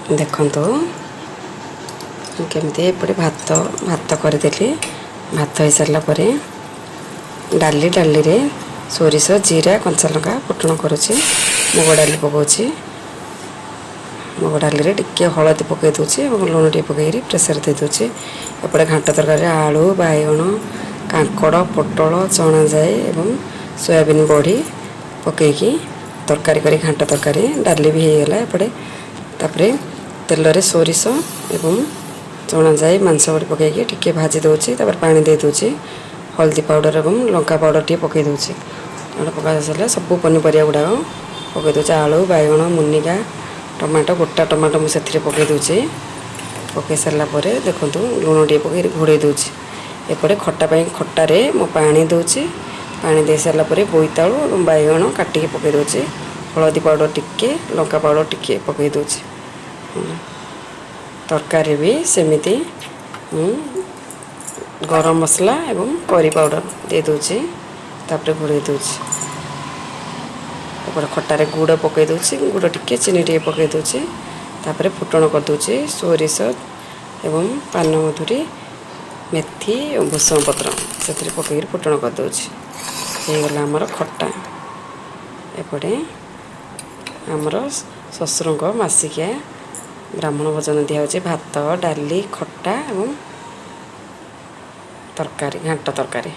ଦେଖନ୍ତୁ କେମିତି ଏପଟେ ଭାତ କରିଦେଲି। ଭାତ ହେଇସାରିଲା ପରେ ଡାଲିରେ ସୋରିଷ ଜିରା କଞ୍ଚା ଲଙ୍କା ଫୁଟଣ କରୁଛି। ମୁଗ ଡାଲି ପକାଉଛି। ମୁଗ ଡାଲିରେ ଟିକେ ହଳଦୀ ପକାଇ ଦେଉଛି ଏବଂ ଲୁଣ ଟିକେ ପକାଇକି ପ୍ରେସର ଦେଇ ଦେଉଛି। ଏପଟେ ଘାଣ୍ଟ ତରକାରୀରେ ଆଳୁ ବାଇଗଣ କାଙ୍କଡ଼ ପୋଟଳ ଚଣା ଯାଇ ଏବଂ ସୋୟାବିନ ବଢ଼ି ପକାଇକି ତରକାରୀ କରି ଘାଣ୍ଟ ତରକାରୀ ଡାଲି ବି ହେଇଗଲା। ଏପଟେ ତାପରେ ତେଲରେ ସୋରିଷ ଏବଂ ଚଣା ଯାଇ ମାଂସ ବଡ଼ି ପକାଇକି ଟିକେ ଭାଜି ଦେଉଛି। ତାପରେ ପାଣି ଦେଇ ଦେଉଛି। ହଳଦୀ ପାଉଡ଼ର ଏବଂ ଲଙ୍କା ପାଉଡ଼ର ଟିକେ ପକାଇ ଦେଉଛି। ଏଗୁଡ଼ା ପକାଇ ସାରିଲା ସବୁ ପନିପରିବା ଗୁଡ଼ାକ ପକାଇ ଦେଉଛି। ଆଳୁ ବାଇଗଣ ମୁନିଗା ଟମାଟୋ ଗୋଟା ଟମାଟୋ ମୁଁ ସେଥିରେ ପକାଇ ଦେଉଛି। ପକାଇ ସାରିଲା ପରେ ଦେଖନ୍ତୁ ଲୁଣ ଟିକେ ପକାଇକି ଘୋଡ଼େଇ ଦେଉଛି। ଏପଟେ ଖଟା ପାଇଁ ଖଟାରେ ମୁଁ ପାଣି ଦେଉଛି। ପାଣି ଦେଇ ସାରିଲା ପରେ ବୋଇତାଳୁ ଏବଂ ବାଇଗଣ କାଟିକି ପକାଇ ଦେଉଛି। ହଳଦୀ ପାଉଡ଼ର ଟିକେ ଲଙ୍କା ପାଉଡ଼ର ଟିକେ ପକାଇ ଦେଉଛି। ତରକାରୀ ବି ସେମିତି ମୁଁ ଗରମ ମସଲା ଏବଂ କରି ପାଉଡ଼ର ଦେଇ ଦେଉଛି। ତାପରେ ଘୋଡ଼େଇ ଦେଉଛି। ଏପଟେ ଖଟାରେ ଗୁଡ଼ ପକାଇ ଦେଉଛି। ଗୁଡ଼ ଟିକେ ଚିନି ଟିକେ ପକାଇ ଦେଉଛି। ତାପରେ ଫୁଟଣ କରିଦେଉଛି। ସୋରିଷ ଏବଂ ପାନମଧୁରୀ ମେଥି ଓ ଭୃଷଙ୍ଗ ପତ୍ର ସେଥିରେ ପକାଇକି ଫୁଟଣ କରିଦେଉଛି। ହେଇଗଲା ଆମର ଖଟା। ଏପଟେ ଆମର ଶ୍ୱଶୁରଙ୍କ ମାସିକିଆ ବ୍ରାହ୍ମଣ ଭୋଜନ ଦିଆହେଉଛି। ଭାତ ଡାଲି ଖଟା ଏବଂ ତରକାରୀ ଘାଣ୍ଟ ତରକାରୀ।